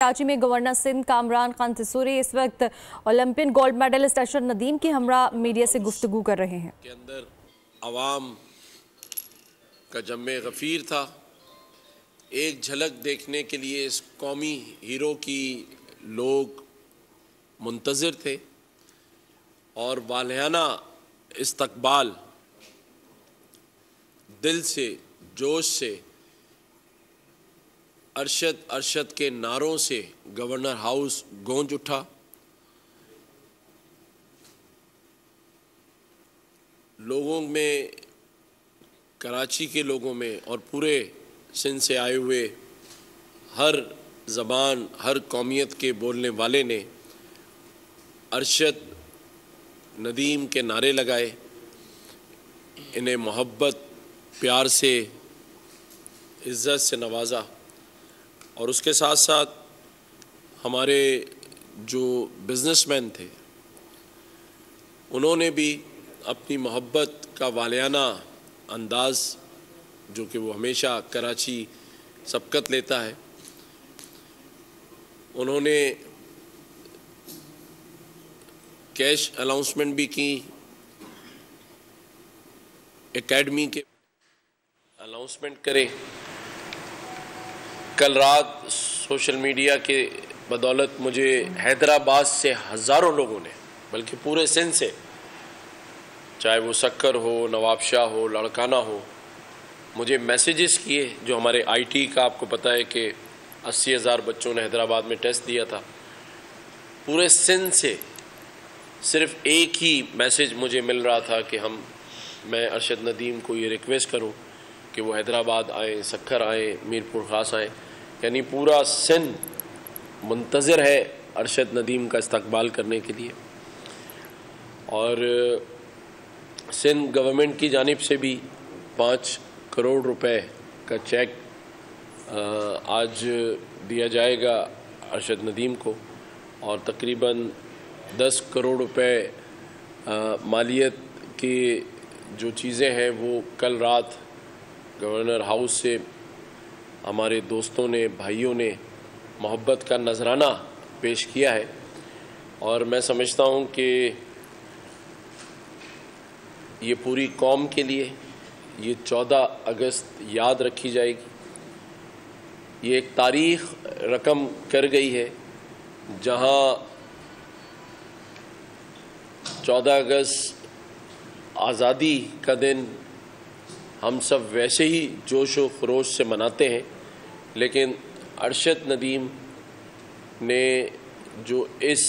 कराची में गवर्नर सिंध कामरान खान तिसूरी इस वक्त Olympian gold medallist Arshad Nadeem की हमरा मीडिया से गुफ्तगू कर रहे हैं। के अंदर अवाम का जम्मे गफ़ीर था। एक झलक देखने के लिए इस कौमी हीरो की लोग मुंतज़िर थे और वालियाना इस्तकबाल दिल से जोश से अरशद अरशद के नारों से गवर्नर हाउस गूंज उठा। लोगों में, कराची के लोगों में और पूरे सिंध से आए हुए हर ज़बान, हर कौमियत के बोलने वाले ने अरशद नदीम के नारे लगाए, इन्हें मोहब्बत प्यार से, इज़्ज़त से नवाजा। और उसके साथ साथ हमारे जो बिज़नेसमैन थे उन्होंने भी अपनी मोहब्बत का वालियाना अंदाज़, जो कि वो हमेशा कराची सबकत लेता है, उन्होंने कैश अनाउंसमेंट भी की, एकेडमी के अनाउंसमेंट करे। कल रात सोशल मीडिया के बदौलत मुझे हैदराबाद से हज़ारों लोगों ने, बल्कि पूरे सिंध से, चाहे वो सक्कर हो, नवाबशाह हो, लड़काना हो, मुझे मैसेजेस किए। जो हमारे आईटी का आपको पता है कि 80,000 बच्चों ने हैदराबाद में टेस्ट दिया था। पूरे सिंध से सिर्फ़ एक ही मैसेज मुझे मिल रहा था कि मैं अरशद नदीम को ये रिक्वेस्ट करूं कि वो हैदराबाद आए, सक्खर आए, मीरपुर ख़ास आए। यानी पूरा सिंध मुंतज़िर है अरशद नदीम का इस्तकबाल करने के लिए। और सिंध गवर्नमेंट की जानिब से भी 5 करोड़ रुपए का चेक आज दिया जाएगा अरशद नदीम को, और तकरीबन 10 करोड़ रुपए मालियत की जो चीज़ें हैं वो कल रात गवर्नर हाउस से हमारे दोस्तों ने, भाइयों ने मोहब्बत का नजराना पेश किया है। और मैं समझता हूँ कि ये पूरी कौम के लिए ये 14 अगस्त याद रखी जाएगी। ये एक तारीख़ रकम कर गई है, जहाँ 14 अगस्त आज़ादी का दिन हम सब वैसे ही जोश व खरोश से मनाते हैं, लेकिन अरशद नदीम ने जो इस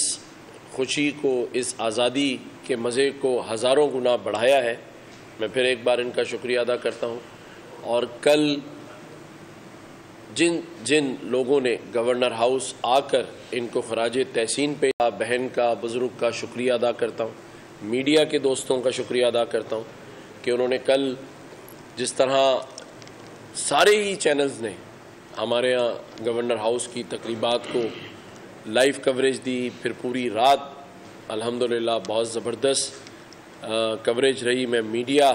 खुशी को, इस आज़ादी के मज़े को हज़ारों गुना बढ़ाया है, मैं फिर एक बार इनका शुक्रिया अदा करता हूँ। और कल जिन जिन लोगों ने गवर्नर हाउस आकर इनको खराज तहसीन पे, बहन का, बुज़ुर्ग का शुक्रिया अदा करता हूँ। मीडिया के दोस्तों का शुक्रिया अदा करता हूँ कि उन्होंने कल जिस तरह सारे ही चैनल्स ने हमारे यहाँ गवर्नर हाउस की तकरीबात को लाइव कवरेज दी। फिर पूरी रात अल्हम्दुलिल्लाह बहुत ज़बरदस्त कवरेज रही। मैं मीडिया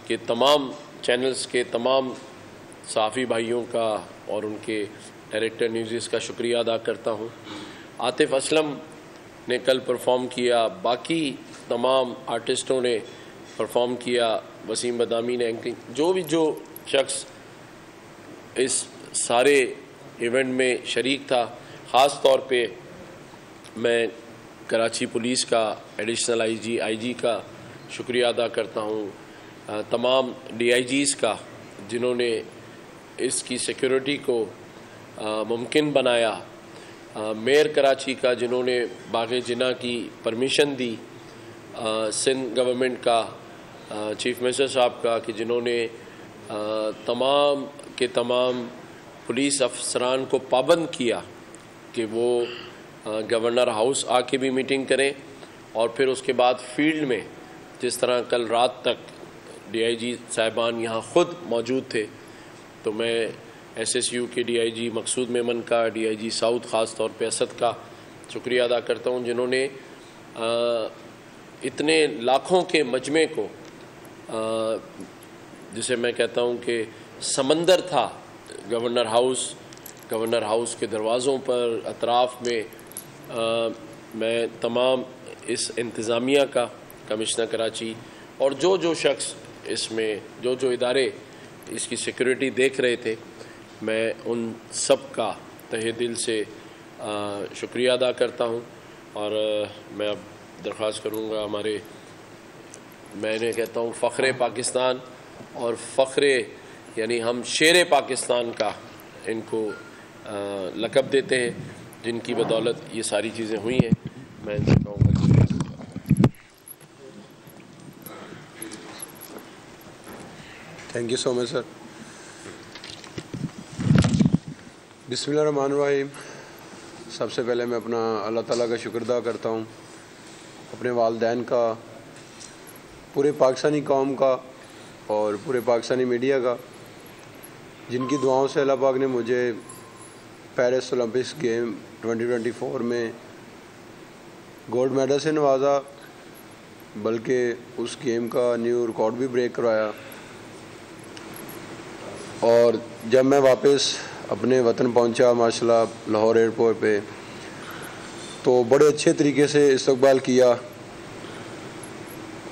के तमाम चैनल्स के तमाम सहाफ़ी भाइयों का और उनके डायरेक्टर न्यूज़ का शुक्रिया अदा करता हूँ। आतिफ़ असलम ने कल परफॉर्म किया, बाकी तमाम आर्टिस्टों ने परफॉर्म किया, वसीम बदामी ने एंकरिंग, जो शख्स इस सारे इवेंट में शरीक था। ख़ास तौर पे मैं कराची पुलिस का, एडिशनल आईजी का शुक्रिया अदा करता हूँ, तमाम डीआईजीज़ का जिन्होंने इसकी सिक्योरिटी को मुमकिन बनाया, मेयर कराची का जिन्होंने बाग़े जिना की परमिशन दी, सिंध गवर्नमेंट का, चीफ मिनिस्टर साहब का कि जिन्होंने तमाम के तमाम पुलिस अफसरान को पाबंद किया कि वो गवर्नर हाउस आके भी मीटिंग करें, और फिर उसके बाद फील्ड में जिस तरह कल रात तक डीआईजी साहिबान यहाँ ख़ुद मौजूद थे। तो मैं एसएसयू के डीआईजी मकसूद मेमन का, डीआईजी साउथ ख़ास तौर पे असद का शुक्रिया अदा करता हूँ, जिन्होंने इतने लाखों के मजमे को, जिसे मैं कहता हूँ कि समंदर था गवर्नर हाउस गवर्नर हाउस के दरवाज़ों पर अतराफ़ में मैं तमाम इस इंतज़ामिया का, कमिश्नर कराची और जो शख्स इसमें जो इदारे इसकी सिक्योरिटी देख रहे थे, मैं उन सब का तहे दिल से शुक्रिया अदा करता हूँ। और मैं अब दरख्वास्त करूँगा मैंने कहता हूँ फ़ख्रे पाकिस्तान और फ़ख्रे यानी हम शेर पाकिस्तान का इनको लक़ब देते हैं, जिनकी बदौलत ये सारी चीज़ें हुई हैं। मैं इनसे कहूँगा thank you so much sir. बिस्मिल्लाहिर्रहमानिर्रहीम। सबसे पहले मैं अपना अल्लाह ताला का शुक्र अदा करता हूँ, अपने वालिदैन का, पूरे पाकिस्तानी कौम का और पूरे पाकिस्तानी मीडिया का, जिनकी दुआओं से अल्लाह पाक ने मुझे पेरिस ओलंपिक्स गेम 2024 में गोल्ड मेडल से नवाजा, बल्कि उस गेम का न्यू रिकॉर्ड भी ब्रेक करवाया। और जब मैं वापस अपने वतन पहुंचा माशाल्लाह लाहौर एयरपोर्ट पे, तो बड़े अच्छे तरीके से इस्तकबाल किया।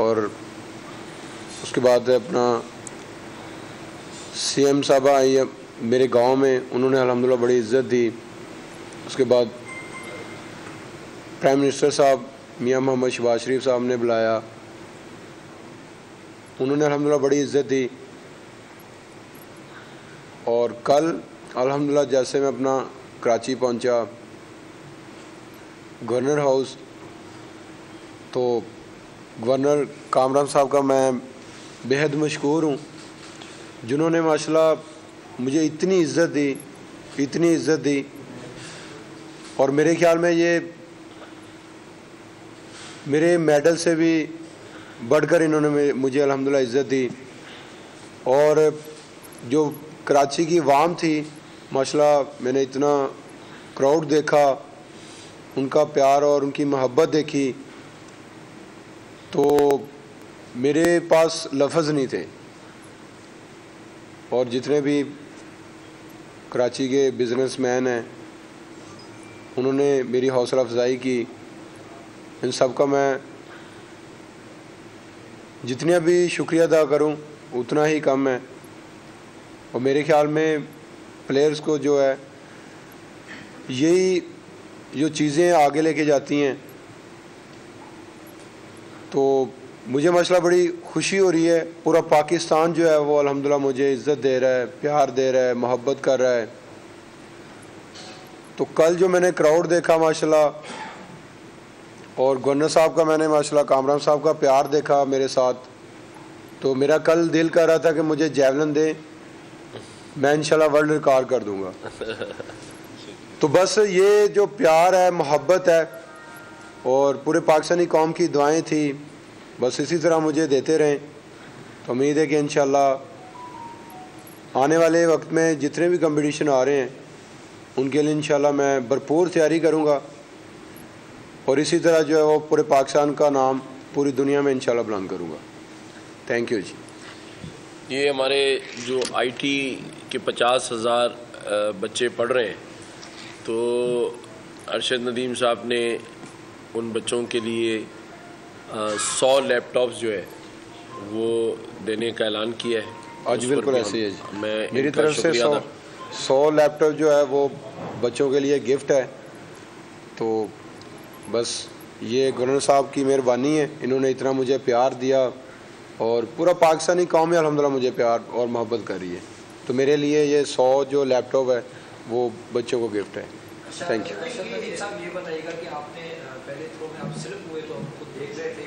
और उसके बाद अपना CM साहबा आई मेरे गांव में, उन्होंने अल्हम्दुलिल्लाह बड़ी इज़्ज़त दी। उसके बाद प्राइम मिनिस्टर साहब मियां मोहम्मद शहबाज शरीफ साहब ने बुलाया, उन्होंने अल्हम्दुलिल्लाह बड़ी इज़्ज़त दी। और कल अल्हम्दुलिल्लाह जैसे मैं अपना कराची पहुंचा गवर्नर हाउस, तो गवर्नर कामरान साहब का मैं बेहद मशकूर हूँ, जिन्होंने माशाल्लाह मुझे इतनी इज़्ज़त दी। और मेरे ख्याल में ये मेरे मेडल से भी बढ़कर इन्होंने मुझे अल्हम्दुलिल्लाह इज़्ज़त दी। और जो कराची की आवाम थी माशाल्लाह, मैंने इतना क्राउड देखा, उनका प्यार और उनकी मोहब्बत देखी, तो मेरे पास लफ्ज़ नहीं थे। और जितने भी कराची के बिजनेसमैन हैं, उन्होंने मेरी हौसला अफजाई की। इन सब का मैं जितना भी शुक्रिया अदा करूं उतना ही कम है। और मेरे ख्याल में प्लेयर्स को जो है यही जो चीज़ें आगे लेके जाती हैं, तो मुझे माशाल्लाह बड़ी खुशी हो रही है। पूरा पाकिस्तान जो है वो अल्हम्दुलिल्लाह मुझे इज़्ज़त दे रहा है, प्यार दे रहा है, मोहब्बत कर रहा है। तो कल जो मैंने क्राउड देखा माशाल्लाह, और गवर्नर साहब का मैंने माशाल्लाह कामरान साहब का प्यार देखा मेरे साथ, तो मेरा कल दिल कर रहा था कि मुझे जैवलिन दे, मैं इंशाल्लाह वर्ल्ड रिकॉर्ड कर दूंगा। तो बस ये जो प्यार है, मोहब्बत है और पूरे पाकिस्तानी कौम की दुआएं थी, बस इसी तरह मुझे देते रहें। तो उम्मीद है कि इंशाल्लाह आने वाले वक्त में जितने भी कंपटीशन आ रहे हैं उनके लिए इंशाल्लाह मैं भरपूर तैयारी करूँगा, और इसी तरह जो है वो पूरे पाकिस्तान का नाम पूरी दुनिया में इंशाल्लाह बुलंद करूँगा। थैंक यू जी। ये हमारे जो IT के 50,000 बच्चे पढ़ रहे हैं, तो अरशद नदीम साहब ने उन बच्चों के लिए 100 लैपटॉप्स जो है वो देने का ऐलान किया है। आज बिल्कुल ऐसे ही है जी। मैं मेरी तरफ से 100 लैपटॉप जो है वो बच्चों के लिए गिफ्ट है। तो बस ये गवर्नर साहब की मेहरबानी है, इन्होंने इतना मुझे प्यार दिया और पूरा पाकिस्तानी कौम में अल्हम्दुलिल्लाह मुझे प्यार और मोहब्बत कर रही है। तो मेरे लिए ये 100 जो लैपटॉप है वो बच्चों को गिफ्ट है। Thank you. साहब ये बताइएगा कि आपने पहले थ्रो में आप सिलेक्ट हुए तो हम खुद देख रहे थे,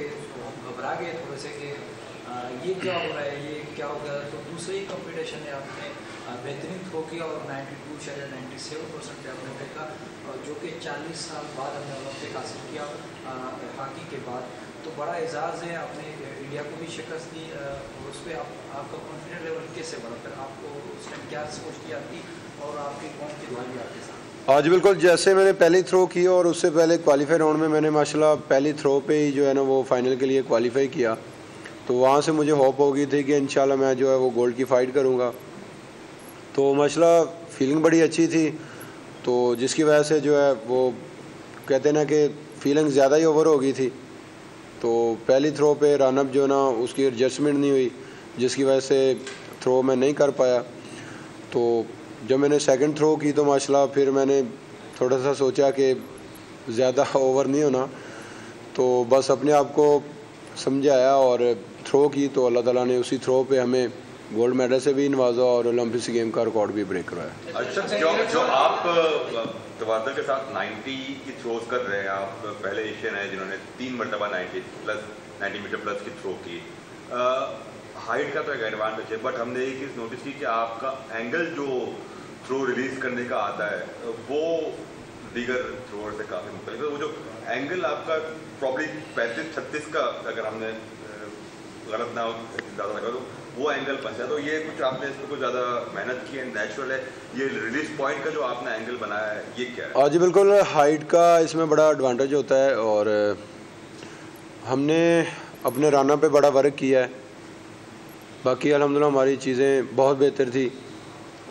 घबरा गए थोड़े से कि ये क्या हो रहा है, ये क्या हो गया। तो दूसरे ही कंपटीशन में आपने बेहतरीन थ्रो किया और 92.97% पे आपने फेंका, जो कि 40 साल बाद हमने ओलंपिक हासिल किया हॉकी के बाद। तो बड़ा एजाज़ है, आपने इंडिया को भी शिकस्त दी और उस पर आपका कॉन्फिडेंस लेवल कैसे बढ़ा, फिर आपको उस टाइम क्या सोच की आती और आपकी कौन की दुआ भी आपके साथ? आज बिल्कुल जैसे मैंने पहली थ्रो की और उससे पहले क्वालिफाई राउंड में मैंने माशाल्लाह पहली थ्रो पे ही जो है ना वो फाइनल के लिए क्वालिफाई किया, तो वहाँ से मुझे होप हो गई थी कि इंशाल्लाह मैं जो है वो गोल्ड की फ़ाइट करूँगा। तो माशाल्लाह फीलिंग बड़ी अच्छी थी तो जिसकी वजह से जो है वो कहते हैं ना कि फीलिंग ज़्यादा ही ओवर हो गई थी। तो पहली थ्रो पे रन अप जो ना उसकी एडजस्टमेंट नहीं हुई, जिसकी वजह से थ्रो मैं नहीं कर पाया। तो जब मैंने सेकंड थ्रो की तो माशाल्लाह फिर मैंने थोड़ा सा सोचा कि ज़्यादा ओवर नहीं होना, तो बस अपने आप को समझाया और थ्रो की। तो अल्लाह ताला ने उसी थ्रो पे हमें गोल्ड मेडल से भी नवाजा और ओलंपिक्स गेम का रिकॉर्ड भी ब्रेक करवाया। अच्छा, जो आप तवादल के साथ 90 की थ्रोज कर रहे हैं, आप पहले एशियन हैं जिन्होंने 3 मरतबा 90 मीटर प्लस की थ्रो की। हाइट का तो एक एडवांटेज है, बट हमने एक चीज़ नोटिस की कि आपका एंगल जो थ्रो रिलीज करने का आता है वो दीगर थ्रोअर से काफ़ी मुख्तलिफ है। वो जो एंगल आपका प्रॉब्ली 35-36 का, अगर हमने गलत ना ज़्यादा लगा तो वो एंगल बनता है। तो ये कुछ आपने इसमें कुछ ज़्यादा मेहनत की है, नेचुरल है? ये रिलीज पॉइंट का जो आपने एंगल बनाया है ये क्या है? जी बिल्कुल, हाइट का इसमें बड़ा एडवांटेज होता है और हमने अपने राना पे बड़ा वर्क किया है। बाकी अल्हम्दुलिल्लाह हमारी चीज़ें बहुत बेहतर थी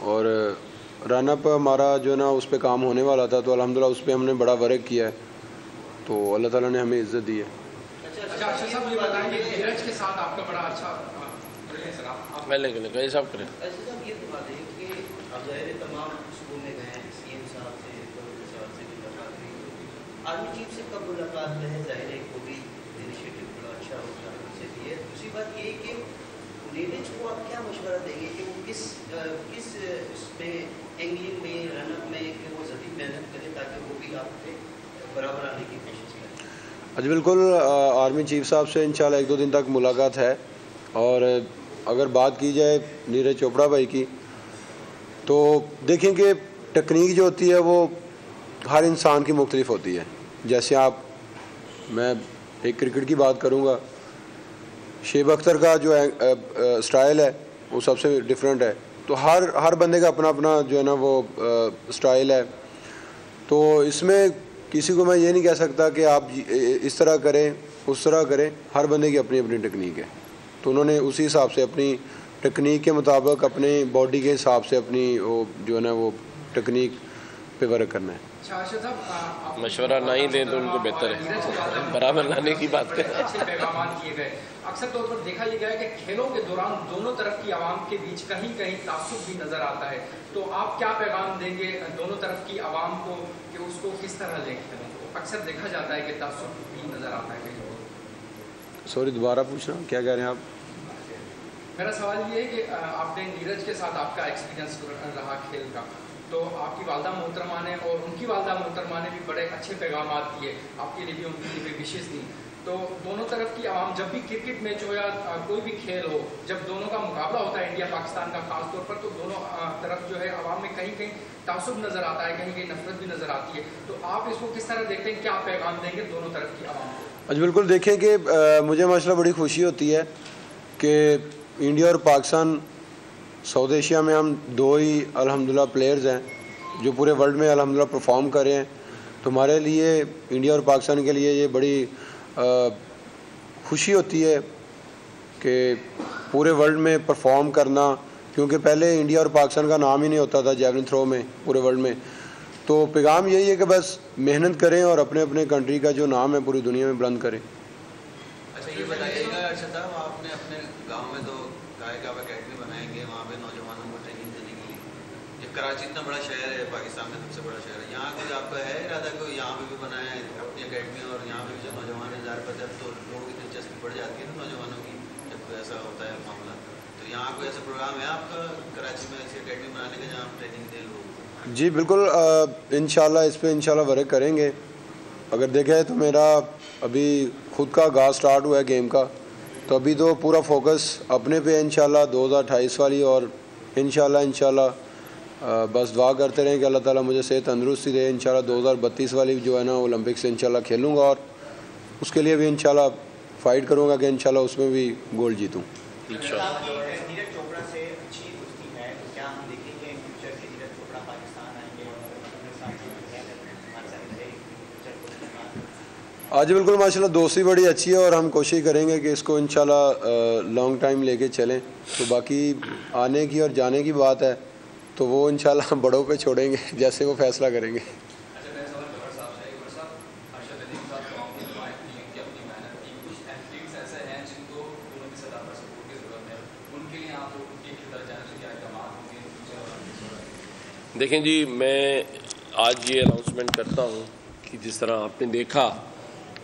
और राना पर हमारा जो ना उस पर काम होने वाला था, तो अल्हम्दुलिल्लाह उस पर हमने बड़ा वर्क किया है, तो अल्लाह ताला ने हमें इज़्ज़त दी है। अच्छा साहब, ये बताएंगे नीरज के साथ आपका बड़ा अच्छा पहले कैसे आप करें? अच्छा साहब, ये बता दें कि अब ज़ाहिर तमाम स्कूल में गए हैं, सीएम साहब से, गवर्नर साहब से मुलाकात हुई, आर्मी चीफ से कब मुलाकात में है, ज़ाहिर है वो भी इनिशिएटिव बड़ा अच्छा होता है भी है। दूसरी बात ये कि नीरज को आप क्या मशवरा देंगे कि वो किस इसमें एंगलिंग में, रनअप में कि वो ज़्यादा मेहनत करे ताकि वो भी आप पे बराबर आने की कोशिश करें? जी बिल्कुल, आर्मी चीफ साहब से इंशाल्लाह 1-2 दिन तक मुलाकात है। और अगर बात की जाए नीरज चोपड़ा भाई की, तो देखें कि टेक्निक जो होती है वो हर इंसान की मुख्तलिफ होती है। जैसे मैं एक क्रिकेट की बात करूँगा, शेब अख्तर का जो स्टाइल है वो सबसे डिफरेंट है। तो हर बंदे का अपना अपना जो है ना वो स्टाइल है। तो इसमें किसी को मैं ये नहीं कह सकता कि आप इस तरह करें उस तरह करें, हर बंदे की अपनी अपनी टेक्निक है। तो उन्होंने उसी हिसाब से अपनी टेक्निक के मुताबिक अपने बॉडी के हिसाब से अपनी वो जो है ना वो टेक्निक पे वर्क करना है। मशवरा ना ही दें तो उनको बेहतर है, बराबर लाने की बात करें। अच्छे पैगाम किए गए। अक्सर तौर पर देखा यह गया कि खेलों के दौरान दोनों तरफ की आवाम के बीच कहीं कहीं तासुब भी नजर आता है, तो आप क्या पैगाम देंगे दोनों तरफ की आवाम को कि उसको किस तरह लें खेलों को? अक्सर देखा जाता है कि तासुब भी नजर आता है कहीं। सॉरी, दोबारा पूछना, क्या कह रहे हैं आप? मेरा सवाल ये है कि आपने नीरज के साथ आपका एक्सपीरियंस रहा खेल का, तो आपकी वालदा मोहतरमा ने और उनकी वालदा मोहतरमा ने भी बड़े अच्छे पैगाम दिए आपके लिए भी, उनके लिए भी विशेष दी। तो दोनों तरफ की आवाम, जब भी क्रिकेट मैच हो या कोई भी खेल हो, जब दोनों का मुकाबला होता है इंडिया पाकिस्तान का खास तौर पर, तो दोनों तरफ जो है आवाम में कहीं कहीं तासुब नजर आता है, कहीं कहीं नफरत भी नजर आती है। तो आप इसको किस तरह देखते हैं, क्या पैगाम देंगे दोनों तरफ की आवाम को? अच्छा बिल्कुल, देखें कि मुझे माशाल्लाह बड़ी खुशी होती है कि इंडिया और पाकिस्तान, साउथ एशिया में हम 2 ही अल्हम्दुलिल्लाह प्लेयर्स हैं जो पूरे वर्ल्ड में अल्हम्दुलिल्लाह परफॉर्म कर रहे हैं। तो हमारे लिए, इंडिया और पाकिस्तान के लिए ये बड़ी खुशी होती है कि पूरे वर्ल्ड में परफॉर्म करना, क्योंकि पहले इंडिया और पाकिस्तान का नाम ही नहीं होता था जैवलिन थ्रो में पूरे वर्ल्ड में। तो पैगाम यही है कि बस मेहनत करें और अपने अपने कंट्री का जो नाम है पूरी दुनिया में बुलंद करें। अच्छा ये बताइएगा अर्शद साहब, आपने अपने गांव में तो गाय का अकेडमी बनाएंगे, वहाँ पे नौजवानों को ट्रेनिंग देने के लिए। ये कराची इतना बड़ा शहर है, पाकिस्तान में सबसे बड़ा शहर है, यहाँ कोई आपका है इरादा को यहाँ पे भी बनाए अपनी अकेडमी, और यहाँ पे भी जो नौजवान है तो लोगों की दिलचस्पी बढ़ जाती है ना नौजवानों की, जब कोई ऐसा होता है मामला। तो यहाँ कोई ऐसा प्रोग्राम है आपका कराची में ऐसी अकेडमी बनाने का जहाँ आप ट्रेनिंग दें लोगों को? जी बिल्कुल, इंशाल्लाह इस पर इंशाल्लाह वर्क करेंगे। अगर देखा है तो मेरा अभी खुद का आगाज़ स्टार्ट हुआ है गेम का, तो अभी तो पूरा फोकस अपने पे इंशाल्लाह 2028 वाली, और इंशाल्लाह बस दुआ करते रहें कि अल्लाह ताला मुझे सेहत तंदुरुस्ती दे। इंशाल्लाह 2032 वाली जो है ना ओलंपिक्स इंशाल्लाह खेलूँगा, और उसके लिए भी इंशाल्लाह फ़ाइट करूँगा कि इंशाल्लाह उसमें भी गोल्ड जीतूँ। नीरज चोपड़ा से अच्छी दोस्ती है, तो क्या हम देखेंगे इन फ्यूचर के नीरज चोपड़ा पाकिस्तान आएंगे और आज बिल्कुल माशाल्लाह दोस्ती बड़ी अच्छी है, और हम कोशिश करेंगे कि इसको इंशाल्लाह लॉन्ग टाइम लेके चलें। तो बाकी आने की और जाने की बात है, तो वो इंशाल्लाह बड़ों पे छोड़ेंगे, जैसे वो फैसला करेंगे। देखें जी, मैं आज ये अनाउंसमेंट करता हूँ कि जिस तरह आपने देखा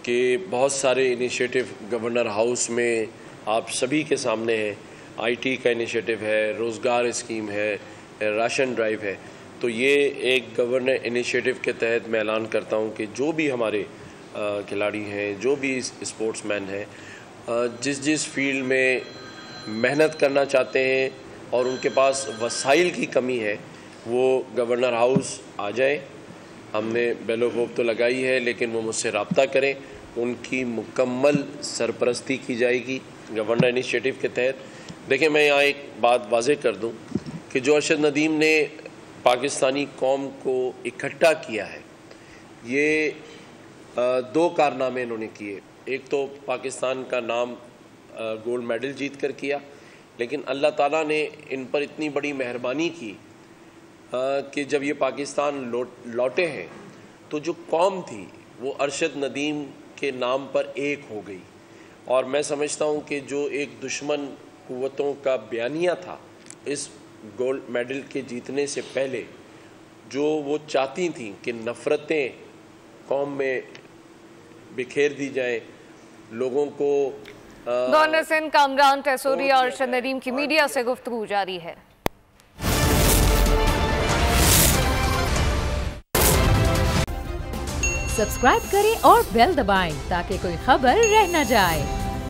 कि बहुत सारे इनिशिएटिव गवर्नर हाउस में आप सभी के सामने हैं। आईटी का इनिशिएटिव है, रोज़गार स्कीम है, राशन ड्राइव है। तो ये एक गवर्नर इनिशिएटिव के तहत मैं ऐलान करता हूँ कि जो भी हमारे खिलाड़ी हैं, जो भी स्पोर्ट्समैन हैं, जिस फील्ड में मेहनत करना चाहते हैं और उनके पास वसाइल की कमी है, वो गवर्नर हाउस आ जाए। हमने बेलो होप तो लगाई है, लेकिन वो मुझसे रब्ता करें, उनकी मुकम्मल सरपरस्ती की जाएगी गवर्नर इनिशिएटिव के तहत। देखिए, मैं यहाँ एक बात वाज़ेह कर दूँ कि जो अरशद नदीम ने पाकिस्तानी कौम को इकट्ठा किया है, ये दो कारनामे इन्होंने किए। एक तो पाकिस्तान का नाम गोल्ड मेडल जीत कर किया, लेकिन अल्लाह ताला ने इन पर इतनी बड़ी मेहरबानी की कि जब ये पाकिस्तान लौटे हैं तो जो कौम थी वो अरशद नदीम के नाम पर एक हो गई। और मैं समझता हूँ कि जो एक दुश्मन कुव्वतों का बयानिया था इस गोल्ड मेडल के जीतने से पहले, जो वो चाहती थी कि नफ़रतें कौम में बिखेर दी जाए, लोगों को गवर्नर सिंध कामरान तैसूरी और अरशद नदीम की मीडिया से गुफ्तगू जारी है। सब्सक्राइब करें और बेल दबाएं ताकि कोई खबर रह न जाए।